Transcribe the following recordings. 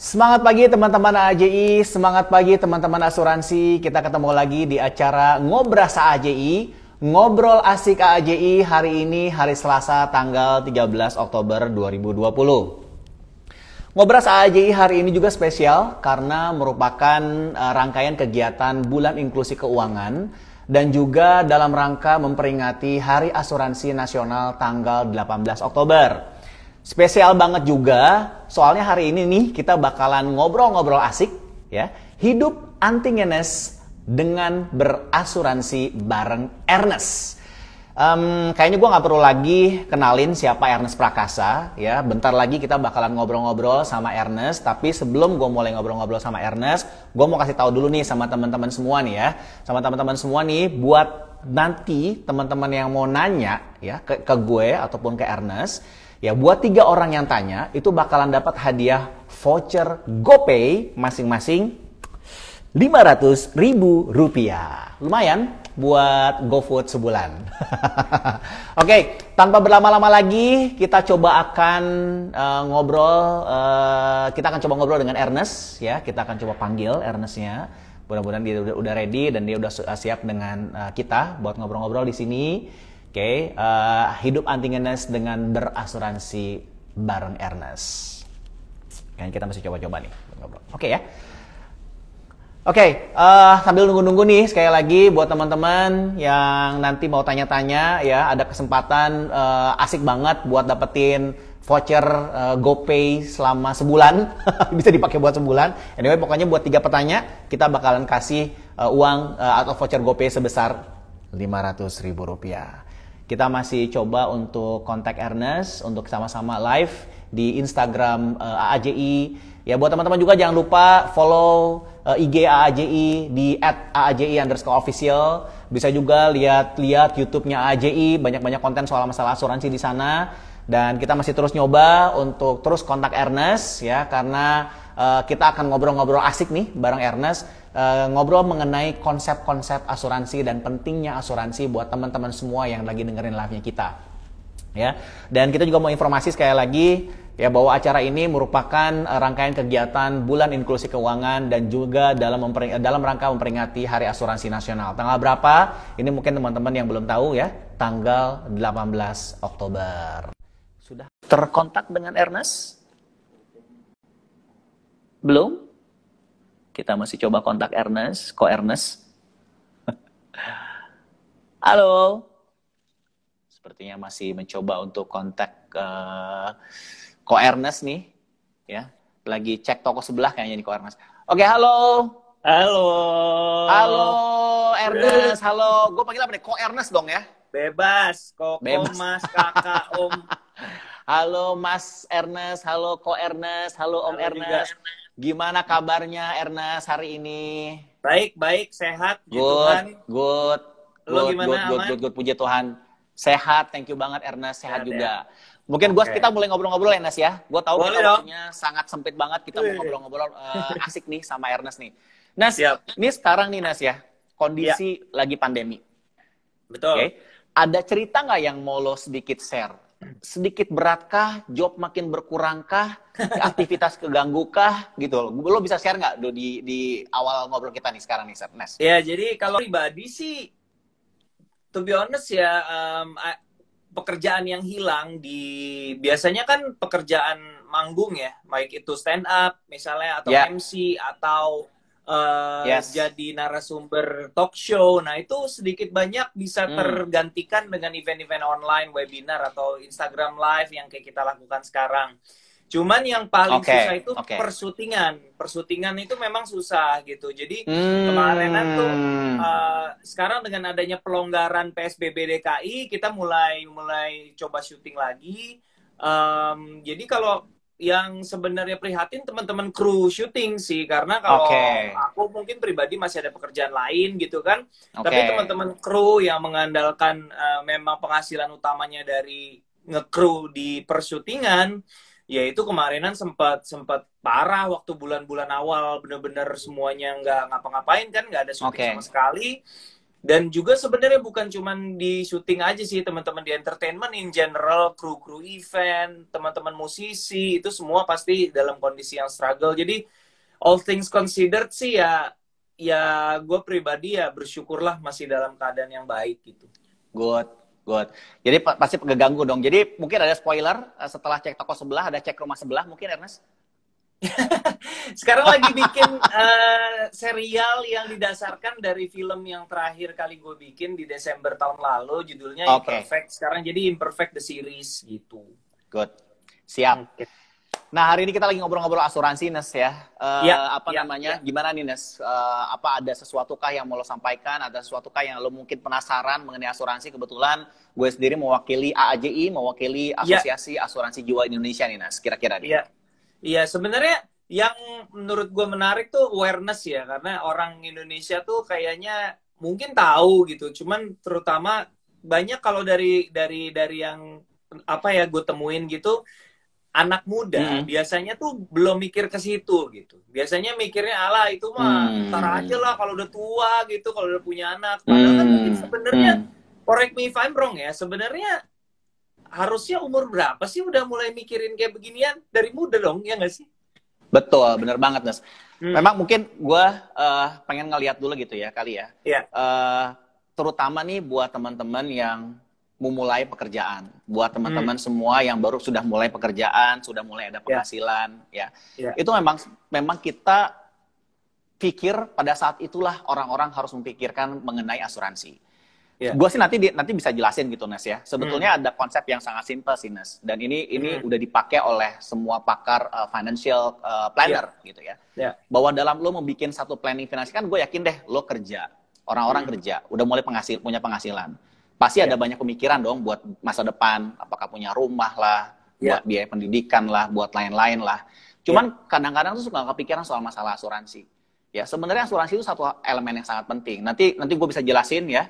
Semangat pagi teman-teman AJI, semangat pagi teman-teman asuransi. Kita ketemu lagi di acara Ngobras AJI, Ngobrol Asik AJI hari ini hari Selasa tanggal 13 Oktober 2020. Ngobras AJI hari ini juga spesial karena merupakan rangkaian kegiatan Bulan Inklusi Keuangan dan juga dalam rangka memperingati Hari Asuransi Nasional tanggal 18 Oktober. Spesial banget juga, soalnya hari ini nih kita bakalan ngobrol-ngobrol asik ya. Hidup anti ngenes dengan berasuransi bareng Ernest. Kayaknya gue nggak perlu lagi kenalin siapa Ernest Prakasa ya. Bentar lagi kita bakalan ngobrol-ngobrol sama Ernest. Tapi sebelum gue mulai ngobrol-ngobrol sama Ernest, gue mau kasih tahu dulu nih sama teman-teman semua nih ya. Sama teman-teman semua nih, buat nanti teman-teman yang mau nanya ya ke gue ataupun ke Ernest. Ya, buat 3 orang yang tanya, itu bakalan dapat hadiah voucher GoPay masing-masing Rp500.000. Lumayan buat GoFood sebulan. Oke, tanpa berlama-lama lagi, kita coba akan ngobrol. Kita akan coba ngobrol dengan Ernest, ya. Kita akan coba panggil Ernestnya. Mudah-mudahan dia udah ready dan dia udah siap dengan kita buat ngobrol-ngobrol di sini. Oke, hidup anti ngenes dengan berasuransi bareng Ernest. Kayaknya kita masih coba-coba nih. Oke ya. Oke, sambil nunggu-nunggu nih, sekali lagi buat teman-teman yang nanti mau tanya-tanya ya, ada kesempatan asik banget buat dapetin voucher GoPay selama sebulan. Bisa dipakai buat sebulan. Anyway, pokoknya buat 3 petanya, kita bakalan kasih uang atau voucher GoPay sebesar Rp500.000. Kita masih coba untuk kontak Ernest untuk sama-sama live di Instagram AAJI. Ya, buat teman-teman juga jangan lupa follow IG AAJI di @AAJI_official. Bisa juga lihat YouTube-nya AAJI, banyak-banyak konten soal masalah asuransi di sana. Dan kita masih terus nyoba untuk terus kontak Ernest ya, karena kita akan ngobrol-ngobrol asik nih bareng Ernest. Ngobrol mengenai konsep-konsep asuransi dan pentingnya asuransi buat teman-teman semua yang lagi dengerin live-nya kita. Ya. Dan kita juga mau informasi sekali lagi ya bahwa acara ini merupakan rangkaian kegiatan Bulan Inklusi Keuangan dan juga dalam rangka memperingati Hari Asuransi Nasional. Tanggal berapa? Ini mungkin teman-teman yang belum tahu ya, tanggal 18 Oktober. Sudah terkontak dengan Ernest? Belum? Kita masih coba kontak Ernest. Ko Ernest? Halo? Sepertinya masih mencoba untuk kontak Ko Ernest nih. Ya, lagi cek toko sebelah kayaknya di Ko Ernest. Oke, halo. Halo. Halo Ernest, halo. Gue panggil apa nih? Ko Ernest dong ya? Bebas. Koko, Bebas. Mas, Kakak, Om. Halo Mas Ernest, halo Ko Ernest, halo Om Halo Ernest. juga. Gimana kabarnya Ernest hari ini? Baik, sehat. Puji Good, Tuhan. good. Lo gimana, aman? Good, puji Tuhan. Sehat, thank you banget Ernest, sehat Sehat, juga. ya? Mungkin Oke. kita mulai ngobrol-ngobrol Ernest ya. Gue tahu Boleh kita dong. waktunya sangat sempit banget, kita mau Wih. ngobrol-ngobrol asik nih sama Ernest nih. Nes, Siap. ini sekarang nih Nes ya, kondisi lagi pandemi. Betul. Oke. Ada cerita nggak yang mau lo sedikit share? Sedikit beratkah? Job makin berkurangkah? Aktivitas keganggu-kah? Gitu. Lo bisa share nggak di awal ngobrol kita nih sekarang nih, Nes? Ya, jadi kalau pribadi sih, to be honest ya, pekerjaan yang hilang biasanya kan pekerjaan manggung ya, baik itu stand up misalnya atau Ya. MC atau Yes. jadi narasumber talk show. Nah, itu sedikit banyak bisa tergantikan dengan event-event online, webinar atau Instagram live yang kayak kita lakukan sekarang. Cuman yang paling susah itu persyutingan. Persyutingan itu memang susah gitu. Jadi kemarinan tuh sekarang dengan adanya pelonggaran PSBB DKI, kita mulai coba syuting lagi. Jadi kalau yang sebenarnya prihatin teman-teman kru syuting sih, karena kalau aku mungkin pribadi masih ada pekerjaan lain gitu kan. Tapi teman-teman kru yang mengandalkan memang penghasilan utamanya dari ngekru di persyutingan, ya itu kemarinan sempat parah waktu bulan-bulan awal, bener-bener semuanya nggak ngapa-ngapain kan, nggak ada syuting sama sekali. Dan juga sebenarnya bukan cuman di syuting aja sih, teman-teman di entertainment in general, kru-kru event, teman-teman musisi, itu semua pasti dalam kondisi yang struggle. Jadi all things considered sih ya gue pribadi ya bersyukurlah masih dalam keadaan yang baik gitu. Good, good. Jadi pasti keganggu dong. Jadi mungkin ada spoiler, setelah cek toko sebelah, ada cek rumah sebelah mungkin, Ernest? Sekarang lagi bikin serial yang didasarkan dari film yang terakhir kali gue bikin di Desember tahun lalu, judulnya Imperfect. Sekarang jadi Imperfect the Series gitu. Good. Siap. Okay. Nah, hari ini kita lagi ngobrol-ngobrol asuransi, Nes ya. Gimana nih, Nes? Apa ada sesuatukah yang mau lo sampaikan? Ada sesuatukah yang lo mungkin penasaran mengenai asuransi? Kebetulan gue sendiri mewakili AAJI, mewakili Asosiasi Asuransi Jiwa Indonesia nih, Nes. Kira-kira nih. Iya, sebenarnya yang menurut gue menarik tuh awareness ya, karena orang Indonesia tuh kayaknya mungkin tahu gitu, cuman terutama banyak kalau dari yang apa ya gue temuin gitu, anak muda biasanya tuh belum mikir ke situ gitu. Biasanya mikirnya alah itu mah ntar aja lah kalau udah tua gitu, kalau udah punya anak. Padahal kan mungkin sebenarnya correct me if I'm wrong ya, sebenarnya harusnya umur berapa sih udah mulai mikirin kayak beginian? Dari muda dong, ya nggak sih? Betul, bener banget, Nes. Memang mungkin gue pengen ngeliat dulu gitu ya, kali ya. Terutama nih buat teman-teman yang memulai pekerjaan. Buat teman-teman semua yang baru sudah mulai pekerjaan, sudah mulai ada penghasilan. Itu memang kita pikir pada saat itulah orang-orang harus memikirkan mengenai asuransi. Gue sih nanti bisa jelasin gitu, Nes ya. Sebetulnya ada konsep yang sangat simpel sih, Nes. Dan ini udah dipakai oleh semua pakar financial planner gitu ya. Bahwa dalam lo membuat satu planning finansial, kan gue yakin deh lo kerja, orang-orang kerja, udah mulai punya penghasilan. Pasti ada banyak pemikiran dong buat masa depan, apakah punya rumah lah, buat biaya pendidikan lah, buat lain-lain lah. Cuman kadang-kadang tuh suka kepikiran soal masalah asuransi. Ya sebenarnya asuransi itu satu elemen yang sangat penting. Nanti gue bisa jelasin ya.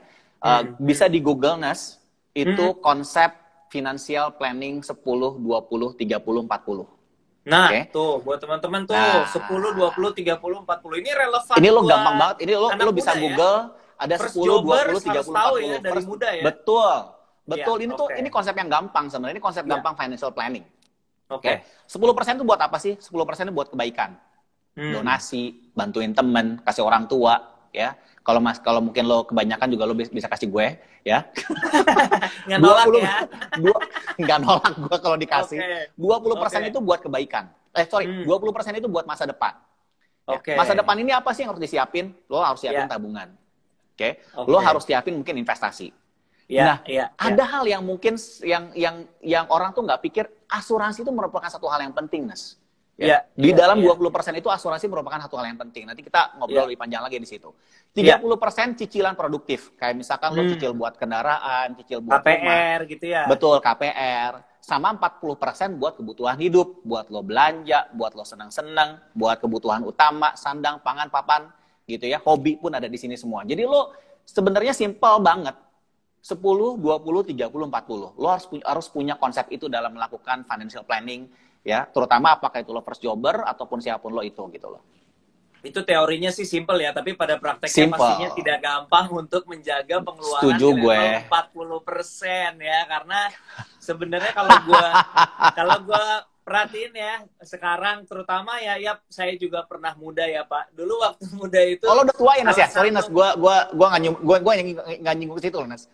Bisa di Google, Nes, itu konsep financial planning 10, 20, 30, 40. Nah, tuh buat teman-teman tuh 10, 20, 30, 40. Ini relevan. Ini lo gampang banget. Ini lo bisa Google, ada 10, 20, 30, 40. Ya, dari muda ya. Betul. Ini konsep yang gampang sebenarnya. Ini konsep gampang financial planning. 10% itu buat apa sih? 10% itu buat kebaikan. Donasi, bantuin temen, kasih orang tua, ya. Kalau mungkin lo kebanyakan juga lo bisa kasih gue, ya. Nggak nolak ya. Nggak nolak gue kalau dikasih. 20% itu buat kebaikan. 20% itu buat masa depan. Masa depan ini apa sih yang harus disiapin? Lo harus siapin tabungan. Lo harus siapin mungkin investasi. Ada hal yang mungkin yang orang tuh nggak pikir, asuransi itu merupakan satu hal yang penting, Nes. Di dalam 20% itu asuransi merupakan satu hal yang penting. Nanti kita ngobrol lebih panjang lagi di situ. 30% cicilan produktif. Kayak misalkan lo cicil buat kendaraan, cicil buat KPR rumah. Gitu ya. Betul, KPR. Sama 40% buat kebutuhan hidup. Buat lo belanja, buat lo senang-senang, buat kebutuhan utama, sandang, pangan, papan. Gitu ya. Hobi pun ada di sini semua. Jadi lo sebenarnya simpel banget. 10, 20, 30, 40. Lo harus punya konsep itu dalam melakukan financial planning. Ya, terutama apakah itu lo first jobber ataupun siapapun lo itu gitu loh. Itu teorinya sih simple ya, tapi pada prakteknya pastinya tidak gampang untuk menjaga pengeluaran di level 40% ya, karena sebenarnya kalau gue perhatiin ya sekarang terutama ya saya juga pernah muda ya Pak. Dulu waktu muda itu. Oh, lo udah tua ya, Nas ya? Sorry Nas, gue nggak nyinggung ke situ, Nas.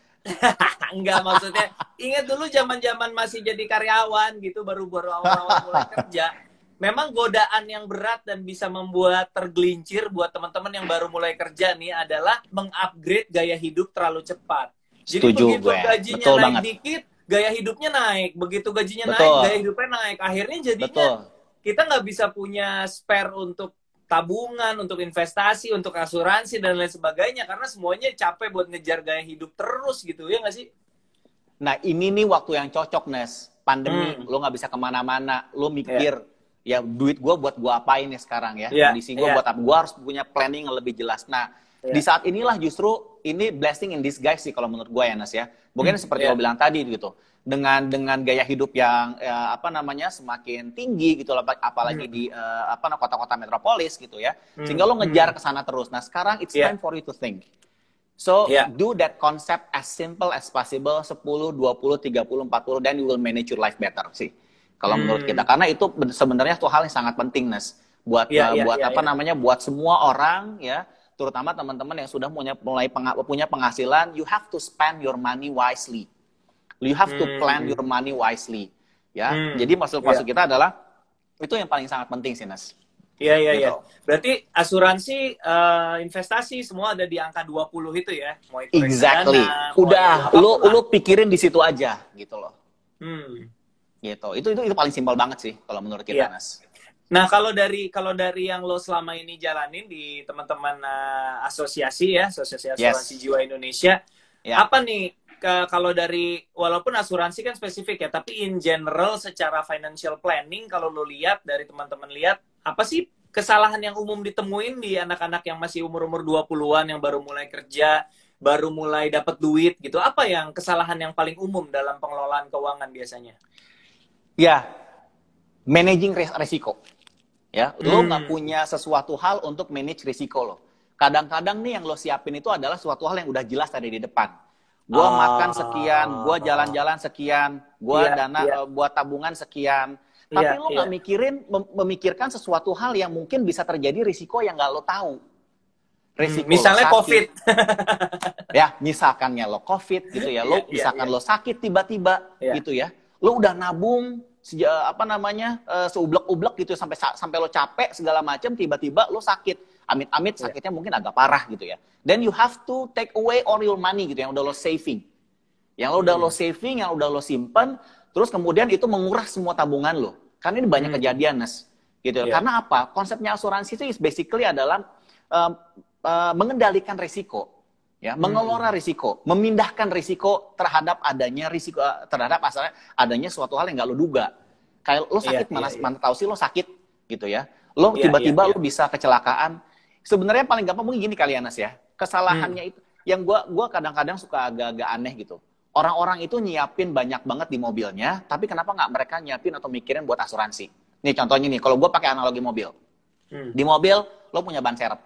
Enggak, maksudnya ingat dulu zaman-zaman masih jadi karyawan gitu, baru awal-awal mulai kerja. Memang godaan yang berat dan bisa membuat tergelincir buat teman-teman yang baru mulai kerja nih adalah mengupgrade gaya hidup terlalu cepat. Jadi begitu gajinya naik dikit, gaya hidupnya naik. Begitu gajinya naik, gaya hidupnya naik. Akhirnya jadinya kita nggak bisa punya spare untuk tabungan, untuk investasi, untuk asuransi, dan lain sebagainya. Karena semuanya capek buat ngejar gaya hidup terus gitu, ya nggak sih? Nah, ini nih waktu yang cocok, Nes. Pandemi, lo nggak bisa kemana-mana. Lo mikir, ya duit gue buat gue apain nih sekarang ya. Kondisi gue buat apa? Gue harus punya planning yang lebih jelas. Nah, di saat inilah justru ini blessing in disguise sih kalau menurut gue ya, Nes ya. Mungkin seperti lo bilang tadi gitu. Dengan gaya hidup yang semakin tinggi gitu, apalagi di kota-kota metropolis gitu ya, sehingga lo ngejar ke sana terus. Nah sekarang it's time for you to think. So, do that concept as simple as possible, 10, 20, 30, 40, then you will manage your life better sih. Kalau menurut kita. Karena itu sebenarnya tuh hal yang sangat penting, Nes. Buat buat semua orang, ya, terutama teman-teman yang sudah punya penghasilan, you have to spend your money wisely. You have to plan your money wisely. Ya, jadi maksud kita adalah, itu yang paling sangat penting sih, Nes. Iya. Berarti asuransi, investasi semua ada di angka 20 itu ya. Mau itu exactly. Udah, lu pikirin di situ aja gitu loh. Gitu. Itu paling simpel banget sih kalau menurut kita, Nas. Nah, kalau dari yang lo selama ini jalanin di teman-teman asosiasi Asuransi Jiwa Indonesia, apa nih kalau dari, walaupun asuransi kan spesifik ya, tapi in general secara financial planning, kalau lo lihat dari teman-teman lihat, apa sih kesalahan yang umum ditemuin di anak-anak yang masih umur-umur 20-an yang baru mulai kerja, baru mulai dapat duit gitu? Apa yang kesalahan yang paling umum dalam pengelolaan keuangan biasanya? Ya, managing resiko. Ya, lo nggak punya sesuatu hal untuk manage risiko lo. Kadang-kadang nih yang lo siapin itu adalah suatu hal yang udah jelas dari di depan. Gua makan sekian, gua jalan-jalan sekian, gua dana buat tabungan sekian. Tapi lo nggak memikirkan sesuatu hal yang mungkin bisa terjadi risiko yang nggak lo tahu. Risiko misalnya COVID. Ya, misalkannya lo COVID gitu ya. Lo misalkan lo sakit tiba-tiba gitu ya. Lo udah nabung seublek-ublek gitu sampai lo capek segala macam, tiba-tiba lo sakit. Amit-amit sakitnya mungkin agak parah gitu ya. Then you have to take away all your money gitu yang udah lo saving. Yang udah lo saving, yang udah lo simpen, terus kemudian itu menguras semua tabungan lo. Karena ini banyak kejadian, Nes. Gitu. Karena apa? Konsepnya asuransi itu basically adalah mengendalikan risiko. Ya, mengelola risiko, memindahkan risiko terhadap adanya suatu hal yang nggak lo duga. Kayak lo sakit, mana tahu sih lo sakit gitu ya. Lo tiba-tiba lo bisa kecelakaan. Sebenarnya paling gampang mungkin gini kali ya, Nas ya. Kesalahannya itu yang gua kadang-kadang suka agak-agak aneh gitu. Orang-orang itu nyiapin banyak banget di mobilnya, tapi kenapa nggak mereka nyiapin atau mikirin buat asuransi? Nih contohnya nih, kalau gue pakai analogi mobil. Di mobil, lo punya ban serep.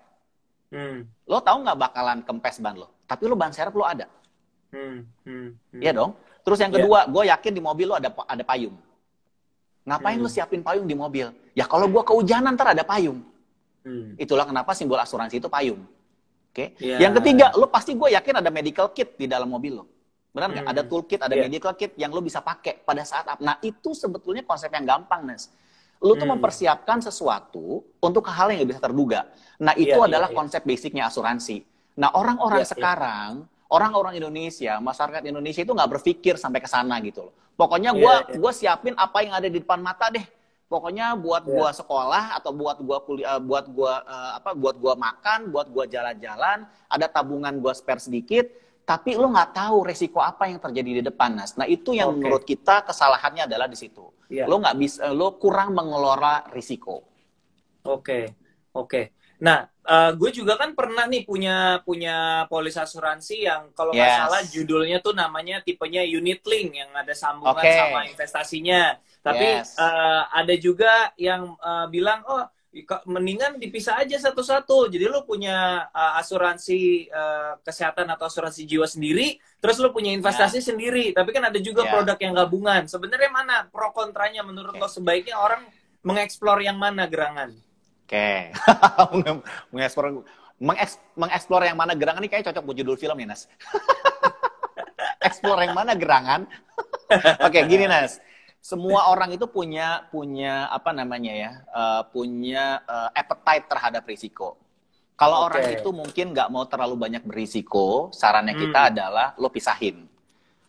Lo tahu nggak bakalan kempes ban lo, tapi lo ban serep lo ada. Iya dong. Terus yang kedua, gue yakin di mobil lo ada payung. Ngapain lo siapin payung di mobil? Ya kalau gue kehujanan ntar ada payung. Itulah kenapa simbol asuransi itu payung. Oke. Yang ketiga, lo pasti gue yakin ada medical kit di dalam mobil lo. Benar nggak? Ada toolkit, ada medical kit yang lo bisa pakai pada saat apa. Nah itu sebetulnya konsep yang gampang, Nes. Lo tuh mempersiapkan sesuatu untuk hal yang nggak bisa terduga. Nah itu adalah konsep basicnya asuransi. Nah orang-orang sekarang, orang-orang Indonesia, masyarakat Indonesia itu nggak berpikir sampai ke sana gitu loh. Pokoknya gue siapin apa yang ada di depan mata deh. Pokoknya buat gue sekolah atau buat gue kuliah, buat gue makan, buat gue jalan-jalan, ada tabungan gue spare sedikit. Tapi lo nggak tahu resiko apa yang terjadi di depan, Nas. Nah itu yang menurut kita kesalahannya adalah di situ. Lo nggak bisa, lo kurang mengelola risiko. Oke. Nah, gue juga kan pernah nih punya polis asuransi yang kalau nggak salah judulnya tuh namanya tipenya unit link yang ada sambungan sama investasinya. Tapi ada juga yang bilang mendingan dipisah aja satu-satu. Jadi lu punya asuransi kesehatan atau asuransi jiwa sendiri, terus lu punya investasi sendiri. Tapi kan ada juga produk yang gabungan. Sebenarnya mana pro kontranya menurut lo? Sebaiknya orang mengeksplor yang mana, Gerangan? Mengeksplor yang mana Gerangan ini kayak cocok buat judul film nih, Nas. Explore yang mana Gerangan? Oke, gini, Nas. Semua orang itu punya appetite terhadap risiko. Kalau orang itu mungkin nggak mau terlalu banyak berisiko, sarannya kita adalah lo pisahin.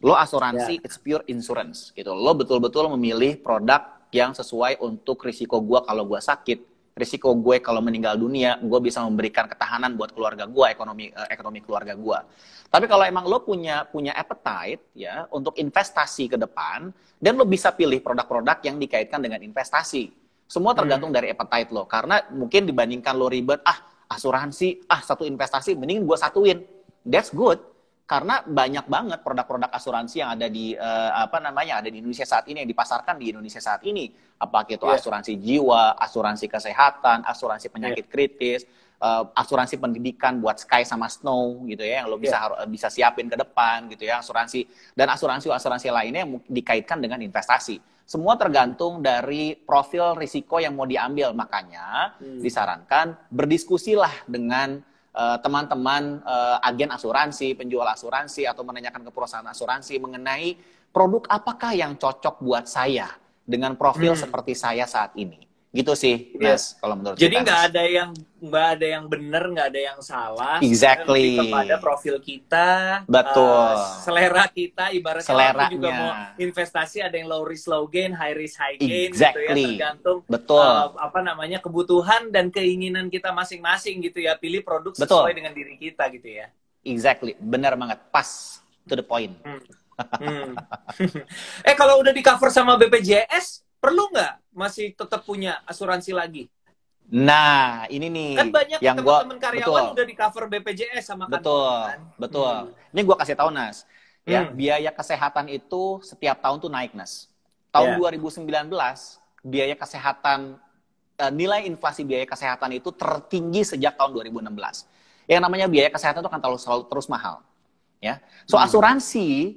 Lo asuransi, it's pure insurance gitu. Lo betul-betul memilih produk yang sesuai untuk risiko gue kalau gue sakit, risiko gue kalau meninggal dunia, gue bisa memberikan ketahanan buat keluarga gue, ekonomi keluarga gue. Tapi kalau emang lo punya appetite ya untuk investasi ke depan, dan lo bisa pilih produk-produk yang dikaitkan dengan investasi. Semua tergantung dari appetite lo. Karena mungkin dibandingkan lo ribet, asuransi, satu investasi, mending gue satuin. That's good. Karena banyak banget produk-produk asuransi yang ada di ada di Indonesia saat ini, yang dipasarkan di Indonesia saat ini. Apakah itu asuransi jiwa, asuransi kesehatan, asuransi penyakit kritis, asuransi pendidikan buat Sky sama Snow gitu ya, yang lo bisa siapin ke depan gitu ya, asuransi lainnya yang dikaitkan dengan investasi. Semua tergantung dari profil risiko yang mau diambil. Makanya disarankan berdiskusilah dengan teman-teman agen asuransi, penjual asuransi, atau menanyakan ke perusahaan asuransi mengenai produk apakah yang cocok buat saya dengan profil seperti saya saat ini. Gitu sih, Mas, kalau menurut Jadi kita. nggak ada yang benar, nggak ada yang salah. Exactly. Lebih kepada profil kita, betul. Selera kita, ibaratnya aku juga mau investasi, ada yang low risk low gain, high risk high gain, gitu ya, tergantung kebutuhan dan keinginan kita masing-masing gitu ya. Pilih produk sesuai dengan diri kita gitu ya. Exactly, benar banget, pas to the point. Kalau udah di cover sama BPJS, perlu nggak masih tetap punya asuransi lagi? Nah, ini nih kan banyak yang teman-teman karyawan udah di cover BPJS sama kantor. Betul. Ini gue kasih tahu, Nas. Ya, biaya kesehatan itu setiap tahun tuh naik, Nas. Tahun 2019 biaya kesehatan, nilai inflasi biaya kesehatan itu tertinggi sejak tahun 2016. Yang namanya biaya kesehatan itu akan selalu terus mahal. Ya, so asuransi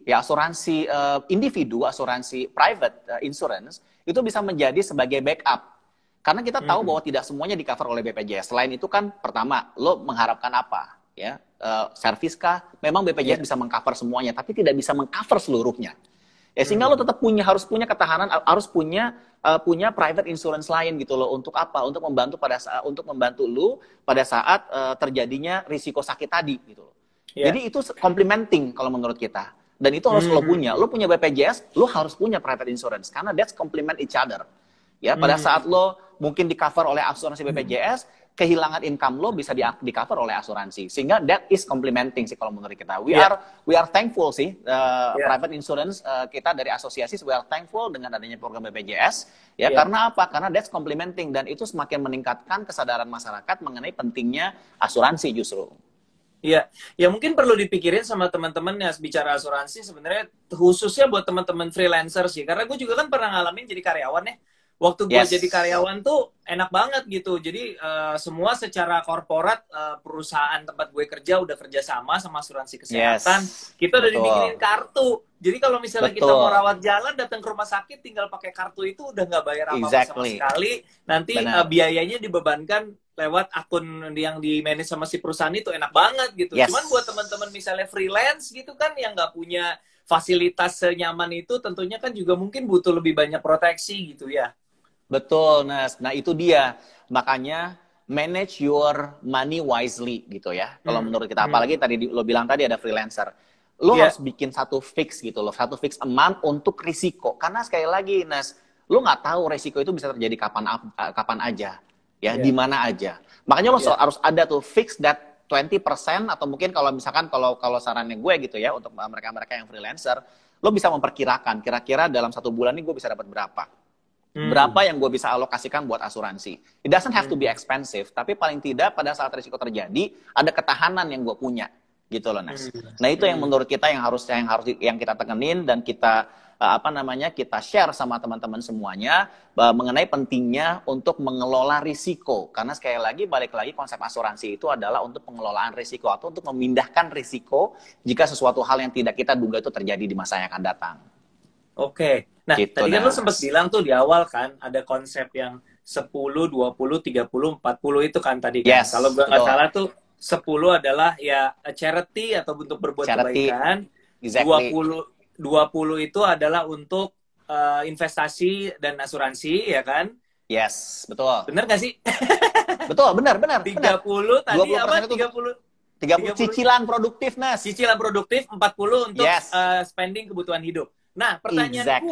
individu, asuransi private insurance itu bisa menjadi sebagai backup. Karena kita tahu bahwa tidak semuanya di cover oleh BPJS. Selain itu kan, pertama, lo mengharapkan apa? Ya, servis kah? Memang BPJS bisa mengcover semuanya, tapi tidak bisa mengcover seluruhnya. Ya, sehingga lo tetap harus punya ketahanan, harus punya private insurance lain gitu loh. Untuk apa? Untuk membantu lo pada saat terjadinya risiko sakit tadi gitu loh. Jadi itu complementing kalau menurut kita. Dan itu harus lo punya. Lo punya BPJS, lo harus punya private insurance. Karena that's complement each other. Ya, pada saat lo mungkin di cover oleh asuransi BPJS, kehilangan income lo bisa di cover oleh asuransi. Sehingga that is complementing sih kalau menurut kita. We are thankful sih, private insurance kita dari asosiasi, we are thankful dengan adanya program BPJS. Ya, karena apa? Karena that's complementing. Dan itu semakin meningkatkan kesadaran masyarakat mengenai pentingnya asuransi justru. Iya, ya mungkin perlu dipikirin sama teman-teman yang bicara asuransi sebenarnya khususnya buat teman-teman freelancer sih. Karena gue juga kan pernah ngalamin jadi karyawan ya. Waktu gue jadi karyawan tuh enak banget gitu. Jadi semua secara korporat perusahaan tempat gue kerja udah kerja sama asuransi kesehatan. Kita udah dibikinin kartu. Jadi kalau misalnya kita mau rawat jalan, datang ke rumah sakit, tinggal pakai kartu itu udah nggak bayar apa-apa sama sekali. Nanti biayanya dibebankan lewat akun yang di-manage sama si perusahaan itu, enak banget gitu. Cuman buat teman-teman misalnya freelance gitu kan, yang nggak punya fasilitas senyaman itu, tentunya kan juga mungkin butuh lebih banyak proteksi gitu ya. Betul, Nas. Nah itu dia. Makanya manage your money wisely gitu ya. Kalau menurut kita, apalagi tadi lo bilang tadi ada freelancer. Lo harus bikin satu fix gitu loh, satu fix amount untuk risiko. Karena sekali lagi, Nas, lo nggak tahu risiko itu bisa terjadi kapan aja. Ya, di mana aja. Makanya lo harus ada tuh fix that 20%, atau mungkin kalau misalkan kalau sarannya gue gitu ya, untuk mereka-mereka yang freelancer, lo bisa memperkirakan kira-kira dalam 1 bulan ini gue bisa dapat berapa. Berapa yang gue bisa alokasikan buat asuransi. It doesn't have to be expensive, tapi paling tidak pada saat risiko terjadi ada ketahanan yang gue punya, gitu loh, Nas. Nah itu yang menurut kita yang kita tekenin dan kita kita share sama teman-teman semuanya mengenai pentingnya untuk mengelola risiko. Karena sekali lagi balik lagi konsep asuransi itu adalah untuk pengelolaan risiko atau untuk memindahkan risiko jika sesuatu hal yang tidak kita duga itu terjadi di masa yang akan datang. Oke. Nah, gitu, tadi kan lo sempat bilang tuh di awal kan, ada konsep yang 10, 20, 30, 40 itu kan tadi kan. Kalau gue nggak salah tuh 10 adalah ya charity atau untuk berbuat kebaikan. 20 itu adalah untuk investasi dan asuransi, ya kan? Yes, betul. Bener nggak sih? Betul, benar. 30 tadi apa? 30 cicilan produktif, Nas. Cicilan produktif, 40 untuk spending kebutuhan hidup. Nah, pertanyaan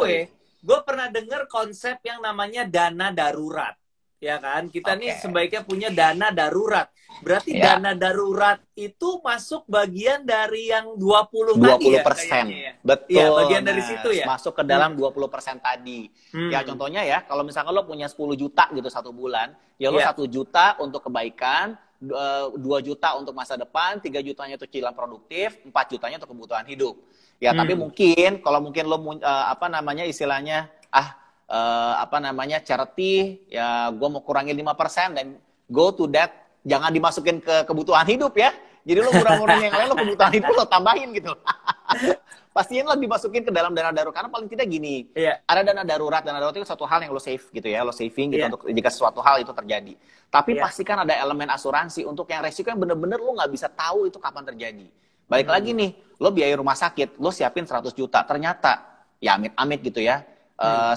gue pernah dengar konsep yang namanya dana darurat. Ya kan? Kita nih sebaiknya punya dana darurat. Berarti dana darurat itu masuk bagian dari yang 20 tadi ya? Betul. Ya, bagian dari situ ya? Masuk ke dalam 20% tadi. Ya, contohnya ya, kalau misalkan lo punya 10 juta gitu 1 bulan, ya lo 1 juta untuk kebaikan, 2 juta untuk masa depan, 3 jutanya untuk cicilan produktif, 4 jutanya untuk kebutuhan hidup. Ya, tapi mungkin kalau mungkin lo istilahnya charity, ya gue mau kurangin 5% dan go to that jangan dimasukin ke kebutuhan hidup ya. Jadi lo murah-murahin yang lain, lo kebutuhan hidup lo tambahin gitu. Pastiin lo dimasukin ke dalam dana darurat, karena paling tidak gini, ada dana darurat itu satu hal yang lo save gitu ya, lo saving gitu untuk jika sesuatu hal itu terjadi. Tapi pastikan ada elemen asuransi untuk yang resiko yang bener-bener lo nggak bisa tahu itu kapan terjadi. Balik lagi nih, lo biaya rumah sakit, lo siapin 100 juta, ternyata ya amit-amit gitu ya.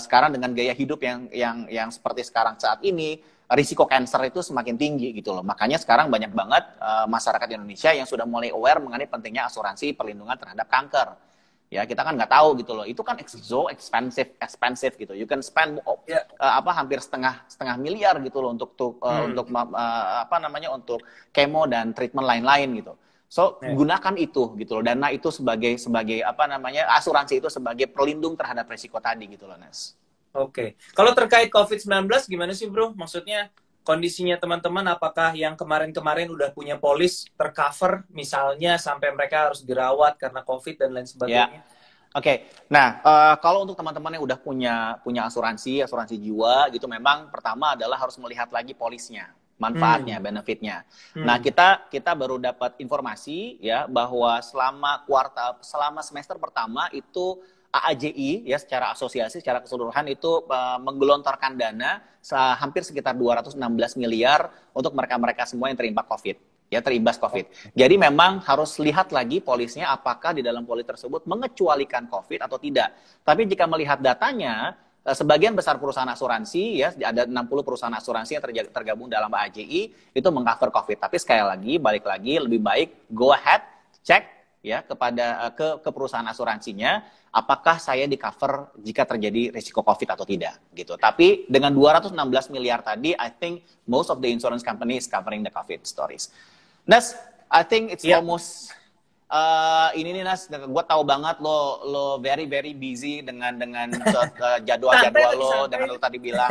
Sekarang dengan gaya hidup yang seperti sekarang saat ini, risiko kanker itu semakin tinggi gitu loh. Makanya sekarang banyak banget masyarakat Indonesia yang sudah mulai aware mengenai pentingnya asuransi perlindungan terhadap kanker. Ya, kita kan nggak tahu gitu loh. Itu kan so expensive gitu. You can spend hampir setengah miliar gitu loh untuk untuk kemo dan treatment lain-lain gitu. So, gunakan itu gitu loh. Dana itu sebagai asuransi itu sebagai pelindung terhadap risiko tadi gitu loh, Nes. Oke. Kalau terkait COVID-19 gimana sih, Bro? Maksudnya kondisinya teman-teman, apakah yang kemarin-kemarin udah punya polis tercover misalnya sampai mereka harus dirawat karena COVID dan lain sebagainya? Oke. Nah, kalau untuk teman-teman yang udah punya asuransi jiwa gitu, memang pertama adalah harus melihat lagi polisnya, manfaatnya, benefitnya. Nah, kita baru dapat informasi ya bahwa selama semester pertama itu AAJI ya secara asosiasi secara keseluruhan itu menggelontorkan dana hampir sekitar 216 miliar untuk mereka-mereka semua yang terimbas COVID. Jadi memang harus lihat lagi polisnya apakah di dalam polis tersebut mengecualikan COVID atau tidak. Tapi jika melihat datanya, sebagian besar perusahaan asuransi ya ada 60 perusahaan asuransi yang tergabung dalam AAJI itu mengcover COVID. Tapi sekali lagi balik lagi lebih baik go ahead cek ya kepada ke perusahaan asuransinya apakah saya di cover jika terjadi risiko COVID atau tidak gitu. Tapi dengan 216 miliar tadi, I think most of the insurance company is covering the COVID stories. Nas, I think it's almost ini nih Nas, gue tahu banget lo very busy dengan jadwal lo dengan lo tadi bilang.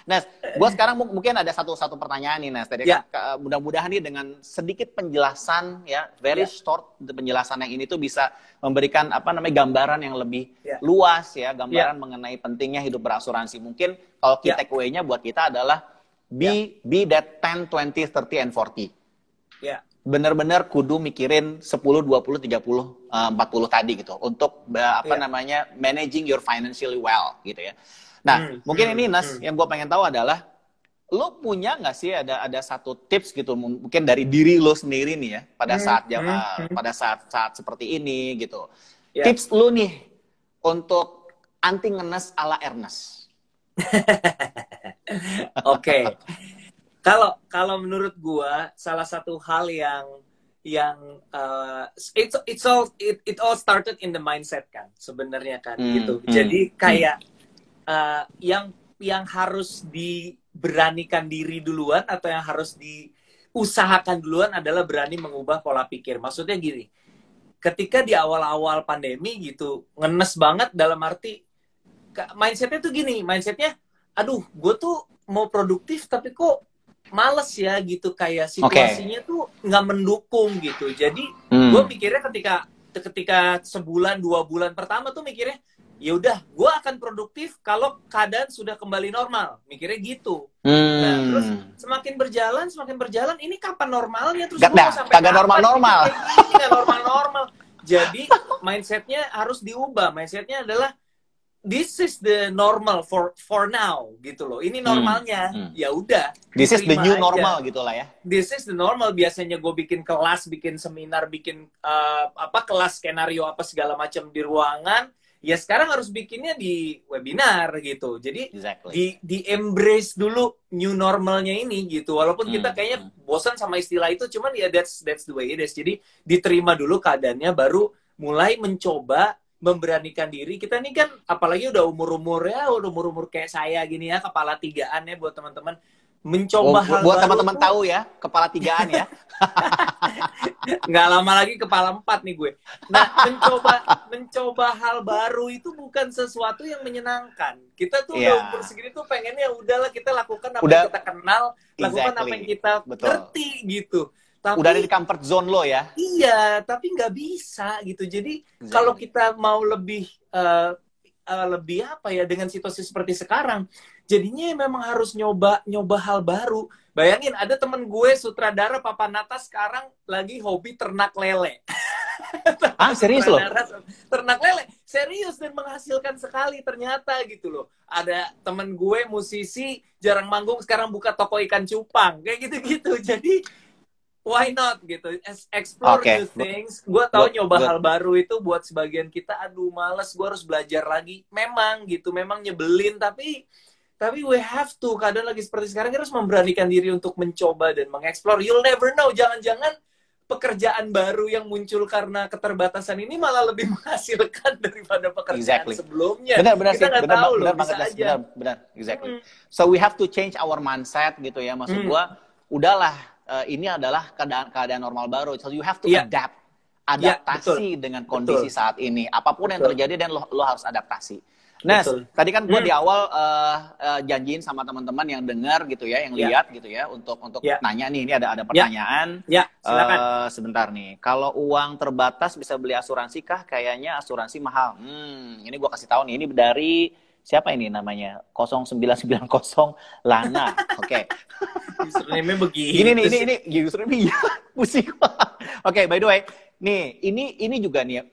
Nas, gue sekarang mungkin ada satu pertanyaan nih Nas. Tadi kan mudah-mudahan nih dengan sedikit penjelasan ya, very short penjelasan yang ini tuh bisa memberikan gambaran yang lebih luas ya, gambaran mengenai pentingnya hidup berasuransi. Mungkin kalau key takeaway-nya buat kita adalah be that 10, 20, 30 and 40. Bener-bener kudu mikirin 10, 20, 30, 40 tadi gitu untuk managing your financially well gitu ya. Nah, mungkin ini Nas yang gue pengen tahu adalah lo punya nggak sih ada satu tips gitu mungkin dari diri lo sendiri nih ya pada saat seperti ini gitu. Tips lo nih untuk anti ngenes ala Ernest. Oke. Kalau menurut gua salah satu hal yang it all started in the mindset kan sebenarnya kan gitu. Jadi kayak yang harus diberanikan diri duluan atau yang harus diusahakan duluan adalah berani mengubah pola pikir. Maksudnya gini, ketika di awal-awal pandemi gitu ngenes banget dalam arti mindsetnya tuh gini, aduh gue tuh mau produktif tapi kok males ya gitu, kayak situasinya tuh nggak mendukung gitu. Jadi gue mikirnya ketika sebulan 2 bulan pertama tuh mikirnya ya udah gue akan produktif kalau keadaan sudah kembali normal, mikirnya gitu. Nah terus semakin berjalan ini kapan normalnya, terus gue mau sampai kapan normal. Nggak normal. Jadi mindsetnya harus diubah. Mindsetnya adalah this is the normal for now gitu loh. Ini normalnya. Ya udah. This is the new normal gitu lah ya. This is the normal. Biasanya gue bikin kelas, bikin seminar, bikin kelas skenario apa segala macam di ruangan. Ya sekarang harus bikinnya di webinar gitu. Jadi di embrace dulu new normalnya ini gitu. Walaupun kita kayaknya bosan sama istilah itu, cuman ya that's the way it is. Jadi diterima dulu keadaannya, baru mulai mencoba memberanikan diri. Kita nih kan apalagi udah umur kayak saya gini ya, kepala 3-an ya buat teman-teman, mencoba hal buat baru. Teman-teman tahu ya, kepala 3-an ya. Nggak lama lagi kepala 4 nih gue. Nah, mencoba hal baru itu bukan sesuatu yang menyenangkan. Kita tuh udah umur segini tuh pengennya udahlah kita lakukan apa yang kita kenal, lakukan apa yang kita ngerti gitu. Tapi, udah ada di comfort zone lo ya. Iya, tapi nggak bisa gitu. Jadi kalau kita mau lebih apa ya dengan situasi seperti sekarang, Jadinya memang harus nyoba hal baru. Bayangin ada temen gue sutradara papan atas sekarang lagi hobi ternak lele. Serius loh? Ternak lele, serius dan menghasilkan sekali ternyata gitu loh. Ada temen gue musisi jarang manggung sekarang buka toko ikan cupang kayak gitu-gitu. Jadi why not gitu, explore new things. Gue tahu nyoba hal baru itu buat sebagian kita, aduh males, gue harus belajar lagi. Memang gitu, memang nyebelin, tapi we have to. Kadang lagi seperti sekarang kita harus memberanikan diri untuk mencoba dan mengeksplor. You'll never know, jangan-jangan pekerjaan baru yang muncul karena keterbatasan ini malah lebih menghasilkan daripada pekerjaan sebelumnya. Benar, kita nggak tahu loh, bisa aja. Benar, exactly. So we have to change our mindset gitu ya. Maksud gua, udahlah, ini adalah keadaan normal baru. So you have to adaptasi dengan kondisi saat ini. Apapun yang terjadi dan lo harus adaptasi. Nah, tadi kan gue di awal janjiin sama teman-teman yang dengar gitu ya, yang lihat gitu ya, untuk nanya nih, ini ada pertanyaan. Silakan. Sebentar nih, kalau uang terbatas bisa beli asuransi kah? Kayaknya asuransi mahal. Ini gue kasih tahu nih, ini dari siapa ini namanya? 0990 Lana. Oke. Username-nya begini. Ini username pusing. Oke, by the way. Nih, ini juga nih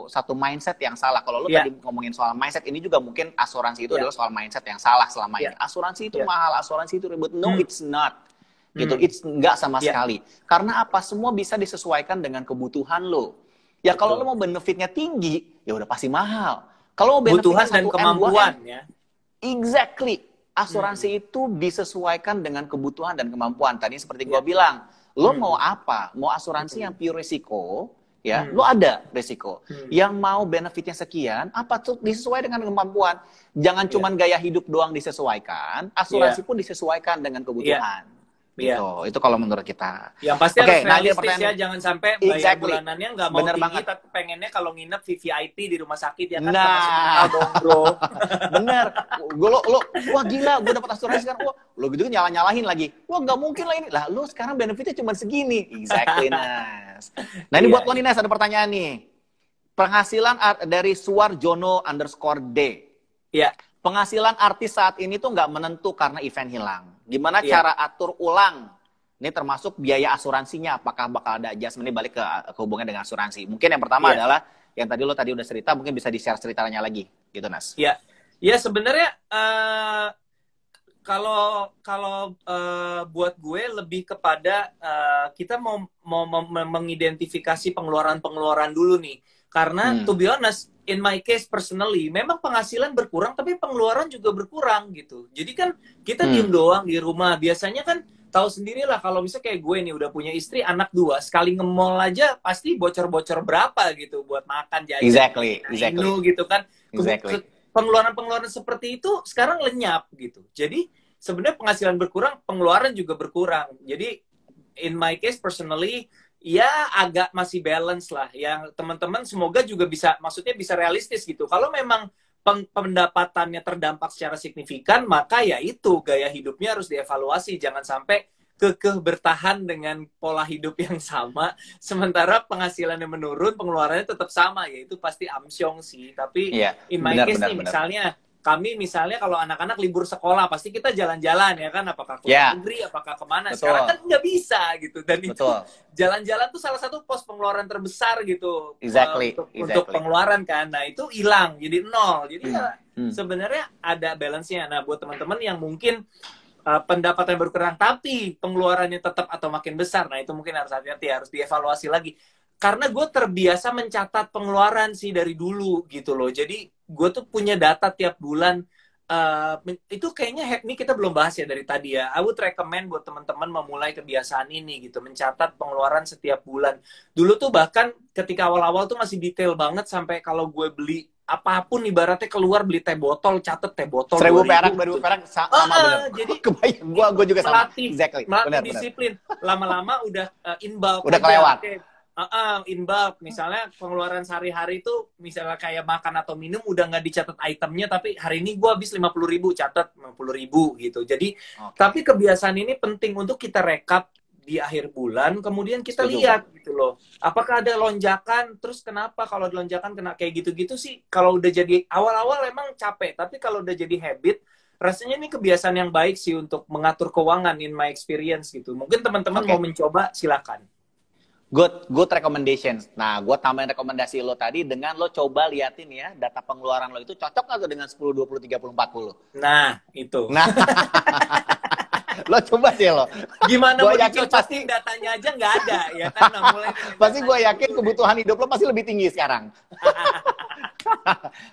satu mindset yang salah. Kalau lu tadi ngomongin soal mindset, ini juga mungkin asuransi itu adalah soal mindset yang salah selama ini. Asuransi itu mahal, asuransi itu ribet. No, it's not. Gitu, it's enggak sama sekali. Karena apa? Semua bisa disesuaikan dengan kebutuhan lo. Ya kalau lo mau benefitnya tinggi, ya udah pasti mahal. Kalau mau kebutuhan dan kemampuan ya. Exactly. Asuransi itu disesuaikan dengan kebutuhan dan kemampuan. Tadi seperti gua bilang, lo mau apa? Mau asuransi yang pure risiko, ya, lo ada risiko. Yang mau benefitnya sekian, apa tuh disesuaikan dengan kemampuan. Jangan cuman gaya hidup doang disesuaikan, asuransi pun disesuaikan dengan kebutuhan. Gitu. Itu kalau menurut kita. Yang pasti harus realistis ya, jangan sampai bayar bulanannya nggak mau tinggi, tapi pengennya kalau nginep VVIP di rumah sakit ya kan. Nah, dong bro. Bener. Lo, wah gila, gue dapat asuransi kan. Wah, lo gitu nyalahin lagi. Wah nggak mungkin lah ini. Lah lo sekarang benefitnya cuma segini. Exactly, Nas. Nah ini buat lo nih Nas, ada pertanyaan nih. Penghasilan dari Suarjono_D. Iya. Penghasilan artis saat ini tuh nggak menentu karena event hilang. Gimana cara atur ulang? Ini termasuk biaya asuransinya. Apakah bakal ada adjustment? Ini balik ke hubungan dengan asuransi. Mungkin yang pertama adalah yang tadi lo udah cerita, mungkin bisa di-share ceritanya lagi, gitu Nas. Iya, ya sebenarnya kalau buat gue lebih kepada kita mau mengidentifikasi pengeluaran dulu nih. Karena to be honest, in my case personally, memang penghasilan berkurang, tapi pengeluaran juga berkurang gitu. Jadi kan kita diem doang di rumah. Biasanya kan tahu sendirilah kalau misalnya kayak gue nih udah punya istri, anak 2, sekali nge-mall aja pasti bocor-bocor berapa gitu buat makan jajan. Exactly. Gitu kan. Pengeluaran-pengeluaran seperti itu sekarang lenyap gitu. Jadi sebenarnya penghasilan berkurang, pengeluaran juga berkurang. Jadi in my case personally, ya agak masih balance lah. Yang teman-teman semoga juga bisa, maksudnya bisa realistis gitu. Kalau memang pendapatannya terdampak secara signifikan, maka ya itu gaya hidupnya harus dievaluasi. Jangan sampai kekeh bertahan dengan pola hidup yang sama, sementara penghasilannya menurun, pengeluarannya tetap sama. Ya itu pasti amsyong sih. Tapi in my case nih, misalnya kami misalnya kalau anak-anak libur sekolah pasti kita jalan-jalan ya kan, apakah ke luar negeri, apakah kemana. Betul. Sekarang kan nggak bisa gitu, dan itu jalan-jalan tuh salah satu pos pengeluaran terbesar gitu. Untuk pengeluaran kan. Nah itu hilang jadi 0. Jadi sebenarnya ada balance-nya. Nah buat teman-teman yang mungkin pendapatan berkurang tapi pengeluarannya tetap atau makin besar, nah itu mungkin harus hati-hati, harus dievaluasi lagi. Karena gue terbiasa mencatat pengeluaran sih dari dulu gitu loh. Jadi gue tuh punya data tiap bulan. Itu kayaknya ini kita belum bahas ya dari tadi ya. I would recommend buat teman-teman memulai kebiasaan ini gitu. Mencatat pengeluaran setiap bulan. Dulu tuh bahkan ketika awal-awal tuh masih detail banget. Sampai kalau gue beli apapun ibaratnya keluar beli teh botol, catet teh botol 1.000 perak, 2.000 perak sama bener. Jadi kebayang, gue juga sama. Melatih disiplin. Lama-lama udah in bulk. Udah kelewat. In bulk, misalnya pengeluaran sehari-hari itu misalnya kayak makan atau minum udah nggak dicatat itemnya, tapi hari ini gue habis 50.000, catat 50.000 gitu. Jadi tapi kebiasaan ini penting untuk kita rekap di akhir bulan, kemudian kita Setuju. lihat gitu loh. Apakah ada lonjakan, terus kenapa kalau lonjakan kena kayak gitu-gitu sih, kalau udah jadi, awal-awal emang capek, tapi kalau udah jadi habit, rasanya ini kebiasaan yang baik sih untuk mengatur keuangan in my experience gitu. Mungkin teman-teman mau mencoba, silakan. Good recommendations. Nah, gue tambahin rekomendasi lo tadi dengan lo coba liatin ya, data pengeluaran lo itu cocok nggak tuh dengan 10, 20, 30, 40? Nah, itu. Nah, lo coba sih lo. Gimana mau dicocokin datanya aja nggak ada, ya kan? Nah, mulai pasti gue yakin kebutuhan hidup lo pasti lebih tinggi sekarang.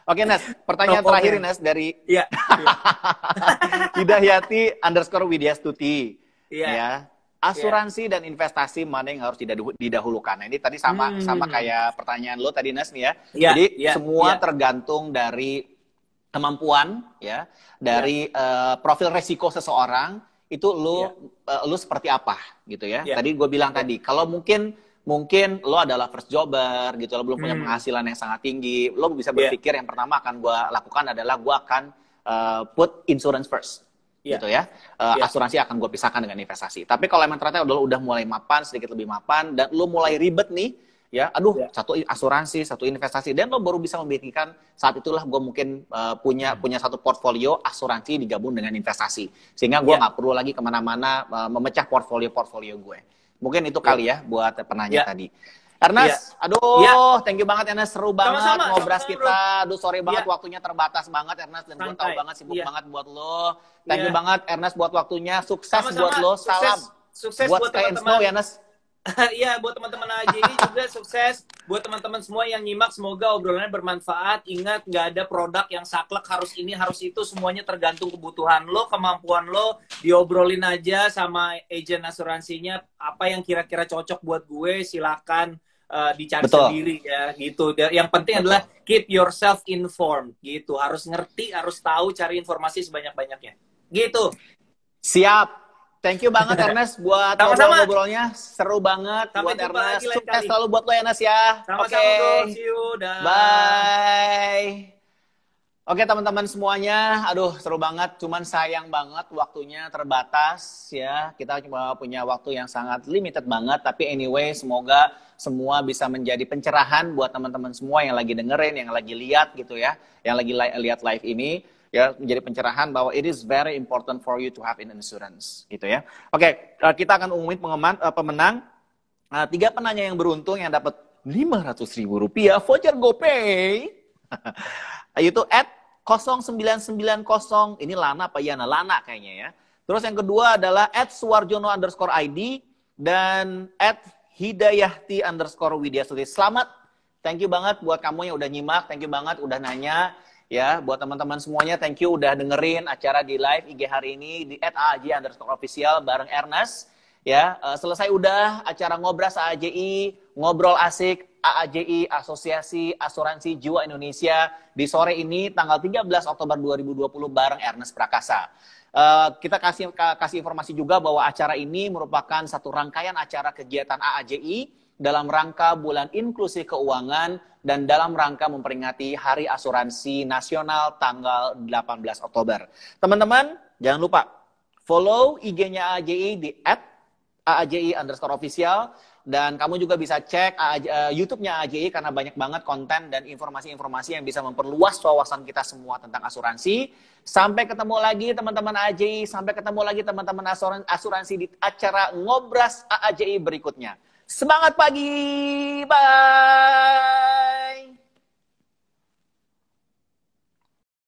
Oke, Nas. Pertanyaan terakhir, Nas, dari Hidahyati_Widyastuti. Ya. Asuransi dan investasi mana yang harus didahulukan? Nah, ini tadi sama kayak pertanyaan lo tadi, Nas, nih ya. Jadi semua tergantung dari kemampuan, ya, dari profil resiko seseorang. Itu lu seperti apa gitu ya. Tadi gue bilang tadi, kalau mungkin lo adalah first jobber gitu, lo belum punya penghasilan yang sangat tinggi, lo bisa berpikir yang pertama akan gue lakukan adalah gue akan put insurance first gitu ya. Asuransi akan gue pisahkan dengan investasi. Tapi kalau emang ternyata udah mulai mapan, sedikit lebih mapan, dan lo mulai ribet nih, ya, satu asuransi, satu investasi, dan lo baru bisa memikirkan saat itulah gue mungkin punya satu portfolio asuransi digabung dengan investasi, sehingga gue nggak perlu lagi kemana-mana memecah portfolio gue. Mungkin itu kali ya buat penanya tadi. Ernest, thank you banget Ernest, seru banget ngobras kita. Aduh, sorry banget waktunya terbatas banget Ernest, dan gue tahu banget sibuk banget buat lo. Thank you banget Ernest buat waktunya, sukses buat lo, salam. Sukses buat teman-teman ya Ernest. Iya, buat teman-teman AJI juga sukses. Buat teman-teman semua yang nyimak, semoga obrolannya bermanfaat. Ingat, nggak ada produk yang saklek, harus ini, harus itu. Semuanya tergantung kebutuhan lo, kemampuan lo. Diobrolin aja sama agen asuransinya. Apa yang kira-kira cocok buat gue, silakan dicari sendiri ya. Gitu. Yang penting adalah keep yourself informed. Gitu. Harus ngerti, harus tahu, cari informasi sebanyak-banyaknya. Gitu. Siap. Thank you banget Ernest buat ngobrol-ngobrolnya, seru banget. Sampai buat Ernest, kali. sukses selalu buat lo Ernest ya. Sama-sama, see you, bye. Oke teman-teman semuanya, aduh seru banget, cuman sayang banget waktunya terbatas ya. Kita cuma punya waktu yang sangat limited banget, tapi anyway semoga semua bisa menjadi pencerahan buat teman-teman semua yang lagi dengerin, yang lagi lihat gitu ya, yang lagi lihat live ini. Ya, menjadi pencerahan bahwa it is very important for you to have an insurance, gitu ya. Oke, kita akan umumin pemenang. 3 penanya yang beruntung yang dapat Rp500.000 voucher GoPay. Itu @0990, ini Lana apa Yana? Lana kayaknya ya. Terus yang kedua adalah @suwarjono_id dan @hidayahti_widyastuti. Selamat, thank you banget buat kamu yang udah nyimak, thank you banget udah nanya. Ya, buat teman-teman semuanya, thank you udah dengerin acara di live IG hari ini di @aaj_official bareng Ernest. Ya, selesai udah acara ngobras AAJI, ngobrol asik AAJI, Asosiasi Asuransi Jiwa Indonesia di sore ini tanggal 13 Oktober 2020 bareng Ernest Prakasa. Kita kasih informasi juga bahwa acara ini merupakan satu rangkaian acara kegiatan AAJI dalam rangka Bulan Inklusi Keuangan dan dalam rangka memperingati Hari Asuransi Nasional tanggal 18 Oktober. Teman-teman, jangan lupa follow IG-nya AAJI di @AAJI_official, dan kamu juga bisa cek YouTube-nya AAJI karena banyak banget konten dan informasi-informasi yang bisa memperluas wawasan kita semua tentang asuransi. Sampai ketemu lagi teman-teman AAJI, sampai ketemu lagi teman-teman asuransi di acara Ngobras AAJI berikutnya. Semangat pagi, bye!